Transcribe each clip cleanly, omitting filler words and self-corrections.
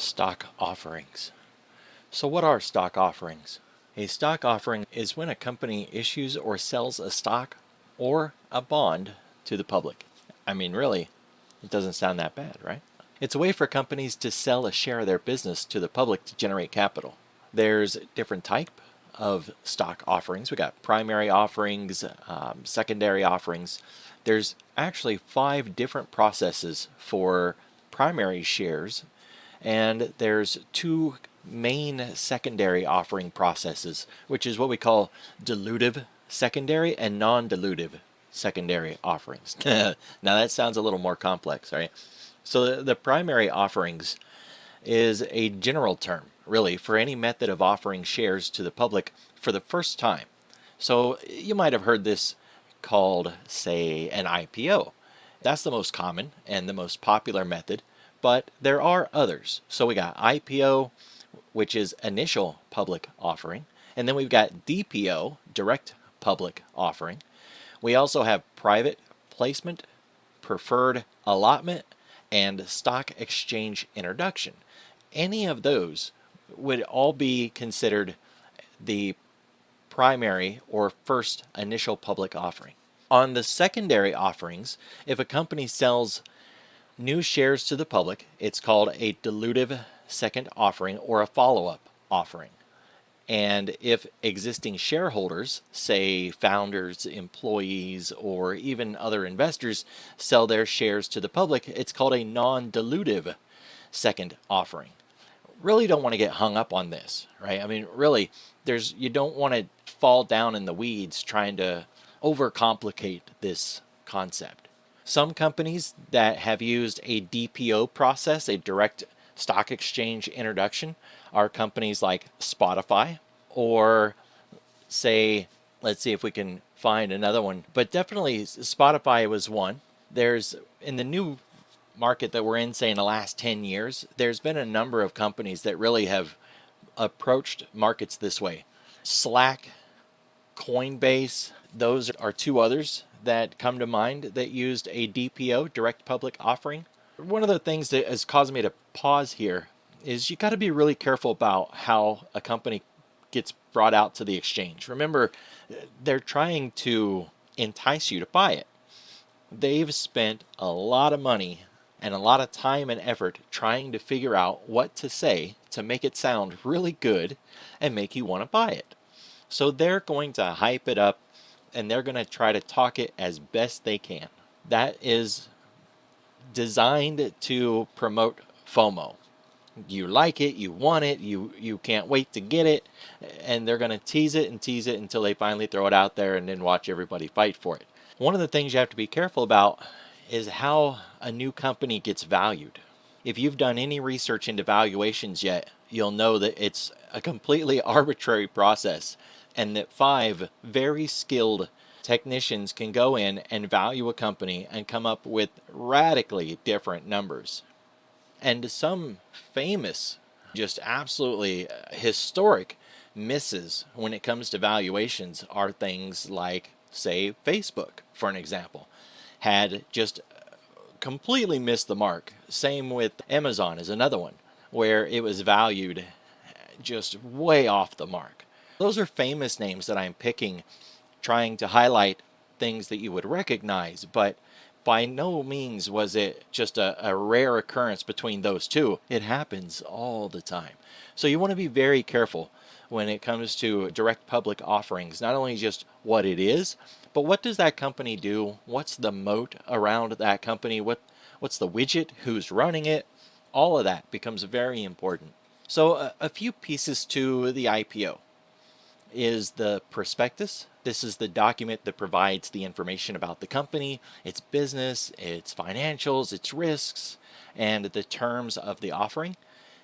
Stock offerings. So what are stock offerings? A stock offering is when a company issues or sells a stock or a bond to the public. I mean, really, it doesn't sound that bad, right? It's a way for companies to sell a share of their business to the public to generate capital. There's different type of stock offerings. We got primary offerings, secondary offerings. There's actually 5 different processes for primary shares, and there's 2 main secondary offering processes, which is what we call dilutive secondary and non-dilutive secondary offerings. Now that sounds a little more complex, right? So the primary offerings is a general term, really, for any method of offering shares to the public for the first time. So you might have heard this called, say, an IPO. That's the most common and the most popular method, but there are others. So we got IPO, which is initial public offering, and then we've got DPO, direct public offering. We also have private placement, preferred allotment, and stock exchange introduction. Any of those would all be considered the primary or first initial public offering. On the secondary offerings, if a company sells new shares to the public, it's called a dilutive second offering or a follow-up offering. And if existing shareholders, say founders, employees, or even other investors, sell their shares to the public, it's called a non-dilutive second offering. Really don't want to get hung up on this, right? I mean, really, you don't want to fall down in the weeds trying to overcomplicate this concept. Some companies that have used a DPO process, a direct stock exchange introduction, are companies like Spotify, or say, let's see if we can find another one, but definitely Spotify was one. There's, in the new market that we're in, say in the last 10 years, there's been a number of companies that really have approached markets this way. Slack, Coinbase, those are 2 others that come to mind that used a DPO, direct public offering. One of the things that has caused me to pause here is you got to be really careful about how a company gets brought out to the exchange. Remember, they're trying to entice you to buy it. They've spent a lot of money and a lot of time and effort trying to figure out what to say to make it sound really good and make you want to buy it. So they're going to hype it up and they're going to try to talk it as best they can. That is designed to promote FOMO. You like it, you want it, you can't wait to get it, and they're going to tease it until they finally throw it out there and then watch everybody fight for it. One of the things you have to be careful about is how a new company gets valued. If you've done any research into valuations yet, you'll know that it's a completely arbitrary process, and that 5 very skilled technicians can go in and value a company and come up with radically different numbers. And some famous, just absolutely historic misses when it comes to valuations are things like, say, Facebook, for an example, had just completely missed the mark. Same with Amazon is another one, where it was valued just way off the mark. Those are famous names that I'm picking, trying to highlight things that you would recognize, but by no means was it just a rare occurrence between those 2. It happens all the time. So you want to be very careful when it comes to direct public offerings, not only just what it is, but what does that company do? What's the moat around that company? What's the widget? Who's running it? All of that becomes very important. So a few pieces to the IPO is the prospectus. This is the document that provides the information about the company, its business, its financials, its risks, and the terms of the offering.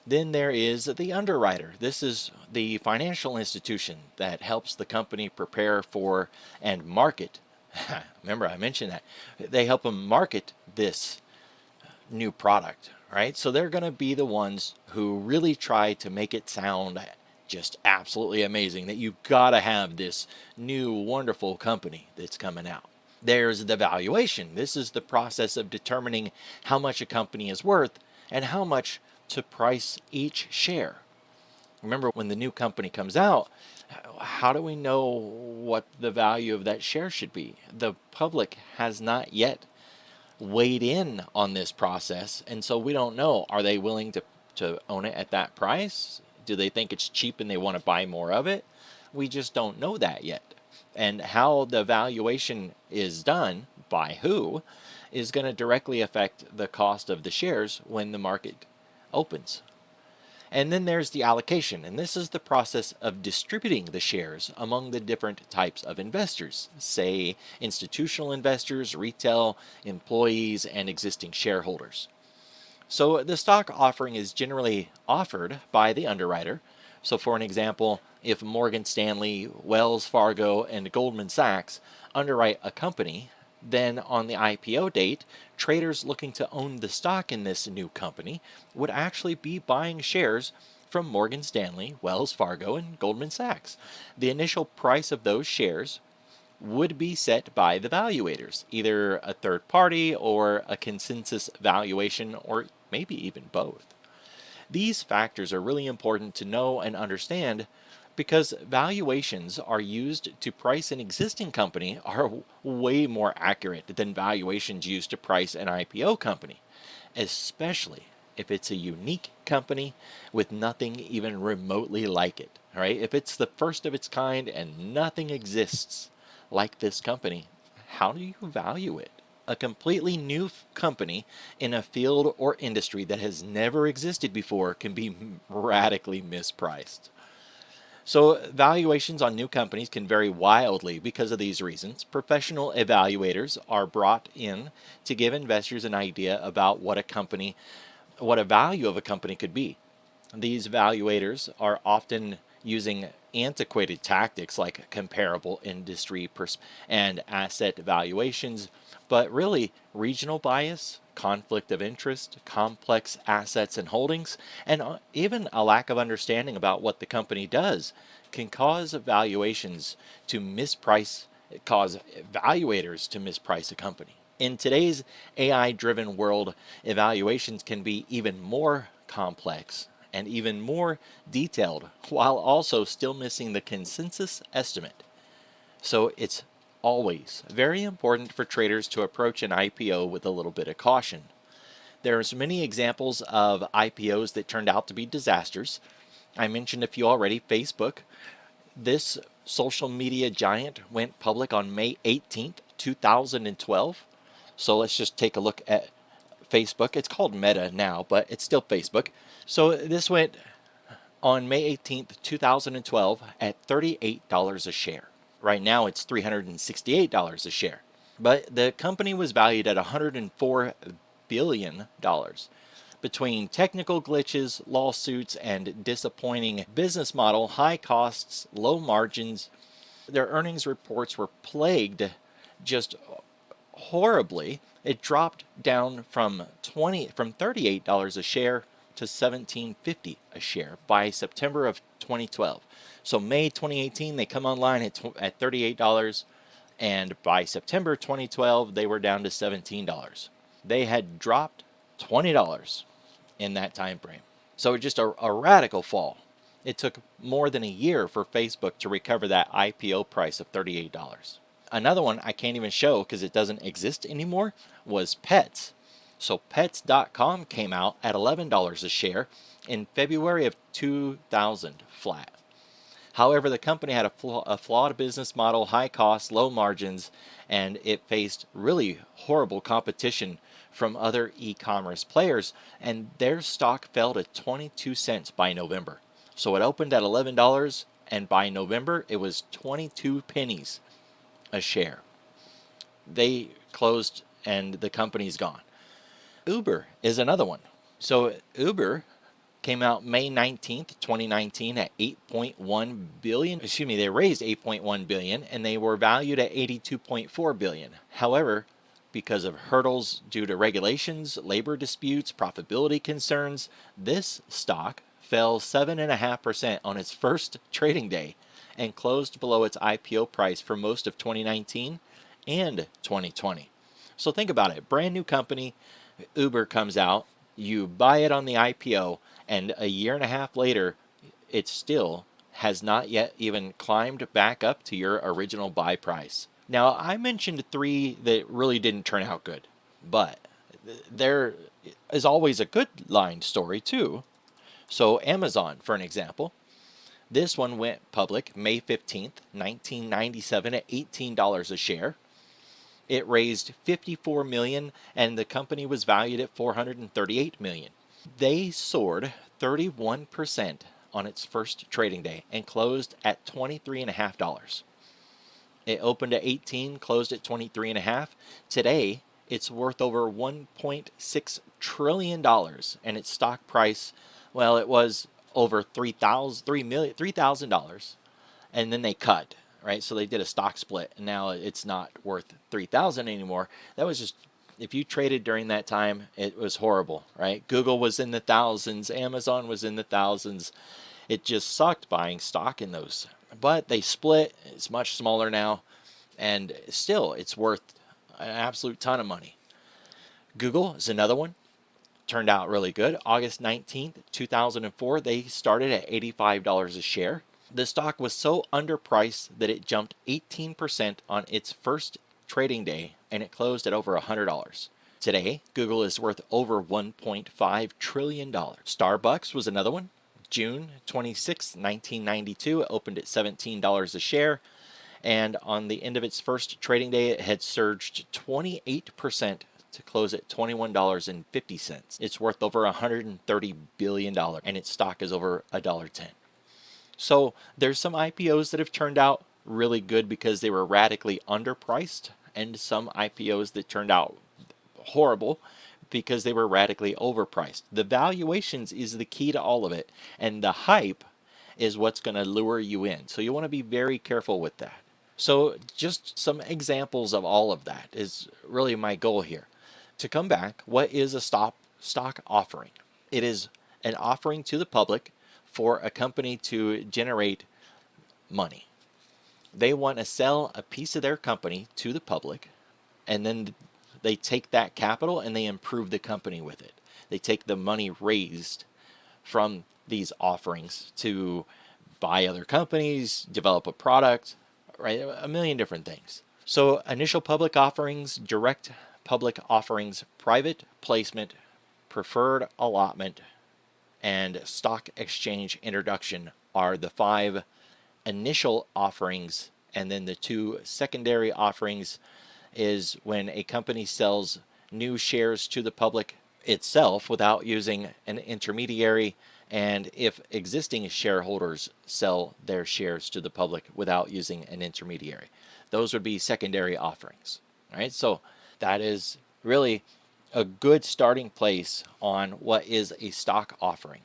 Then there is the underwriter. This is the financial institution that helps the company prepare for and market. Remember, I mentioned that. They help them market this new product, right? So they're going to be the ones who really try to make it sound just absolutely amazing, that you gotta have this new wonderful company that's coming out. There's the valuation. This is the process of determining how much a company is worth and how much to price each share. Remember, when the new company comes out, how do we know what the value of that share should be? The public has not yet weighed in on this process, and so we don't know. Are they willing to own it at that price? Do they think it's cheap and they want to buy more of it? We just don't know that yet. And how the valuation is done by who is going to directly affect the cost of the shares when the market opens. And then there's the allocation, and this is the process of distributing the shares among the different types of investors, say institutional investors, retail, employees, and existing shareholders. So the stock offering is generally offered by the underwriter. So for an example, if Morgan Stanley, Wells Fargo, and Goldman Sachs underwrite a company, then on the IPO date, traders looking to own the stock in this new company would actually be buying shares from Morgan Stanley, Wells Fargo, and Goldman Sachs. The initial price of those shares would be set by the valuators, either a third party or a consensus valuation, or maybe even both. These factors are really important to know and understand because valuations are used to price an existing company are way more accurate than valuations used to price an IPO company, especially if it's a unique company with nothing even remotely like it. All right, if it's the first of its kind and nothing exists like this company, how do you value it? A completely new company in a field or industry that has never existed before can be radically mispriced. So valuations on new companies can vary wildly because of these reasons. Professional evaluators are brought in to give investors an idea about what a value of a company could be. These evaluators are often using antiquated tactics like comparable industry and asset valuations, but really regional bias, conflict of interest, complex assets and holdings, and even a lack of understanding about what the company does can cause valuations to misprice, cause evaluators to misprice a company. In today's AI-driven world, evaluations can be even more complex and even more detailed while also still missing the consensus estimate. So it's always very important for traders to approach an IPO with a little bit of caution. There's many examples of IPOs that turned out to be disasters. I mentioned a few already. Facebook. This social media giant went public on May 18th, 2012. So let's just take a look at Facebook. It's called Meta now, but it's still Facebook. So this went on May 18th, 2012 at $38 a share. Right now it's $368 a share. But the company was valued at $104 billion. Between technical glitches, lawsuits, and disappointing business model, high costs, low margins, their earnings reports were plagued just horribly. It dropped down from $38 a share to $17.50 a share by September of 2012. So May 2018 they come online at $38, and by September 2012 they were down to $17. They had dropped $20 in that time frame. So just a radical fall. It took more than a year for Facebook to recover that IPO price of $38. Another one I can't even show because it doesn't exist anymore was Pets. So Pets.com came out at $11 a share in February of 2000 flat. However, the company had a flawed business model, high costs, low margins, and it faced really horrible competition from other e-commerce players, and their stock fell to 22 cents by November. So it opened at $11, and by November it was 22 pennies a share. They closed and the company's gone. Uber is another one. So Uber came out May 19th, 2019 at 8.1 billion. They raised 8.1 billion and they were valued at 82.4 billion. However, because of hurdles due to regulations, labor disputes, profitability concerns, this stock fell 7.5% on its first trading day and closed below its IPO price for most of 2019 and 2020. So think about it. Brand new company, Uber comes out. You buy it on the IPO, and a year and a half later, it still has not yet even climbed back up to your original buy price. Now, I mentioned three that really didn't turn out good, but there is always a good line story too. So, Amazon, for an example, this one went public May 15th, 1997 at $18 a share. It raised 54 million and the company was valued at 438 million. They soared 31% on its first trading day and closed at $23.50. It opened at 18, closed at 23.5. Today, it's worth over $1.6 trillion and its stock price, well, it was over $3,000, and then they cut, right? So they did a stock split, and now it's not worth 3,000 anymore. That was just, if you traded during that time, it was horrible, right? Google was in the thousands, Amazon was in the thousands. It just sucked buying stock in those. But they split, it's much smaller now, and still it's worth an absolute ton of money. Google is another one. Turned out really good. August 19th, 2004, they started at $85 a share. The stock was so underpriced that it jumped 18% on its first trading day and it closed at over $100. Today, Google is worth over $1.5 trillion. Starbucks was another one. June 26, 1992, it opened at $17 a share. And on the end of its first trading day, it had surged 28% to close at $21.50. It's worth over $130 billion, and its stock is over $1.10. So there's some IPOs that have turned out really good because they were radically underpriced, and some IPOs that turned out horrible because they were radically overpriced. The valuations is the key to all of it, and the hype is what's going to lure you in. So you want to be very careful with that. So just some examples of all of that is really my goal here. To come back, what is a stock offering? It is an offering to the public for a company to generate money. They want to sell a piece of their company to the public, and then they take that capital and they improve the company with it. They take the money raised from these offerings to buy other companies, develop a product, right? A million different things. So initial public offerings, direct public offerings, private placement, preferred allotment, and stock exchange introduction are the 5 initial offerings, and then the 2 secondary offerings is when a company sells new shares to the public itself without using an intermediary, and if existing shareholders sell their shares to the public without using an intermediary. Those would be secondary offerings. All right, so that is really a good starting place on what is a stock offering.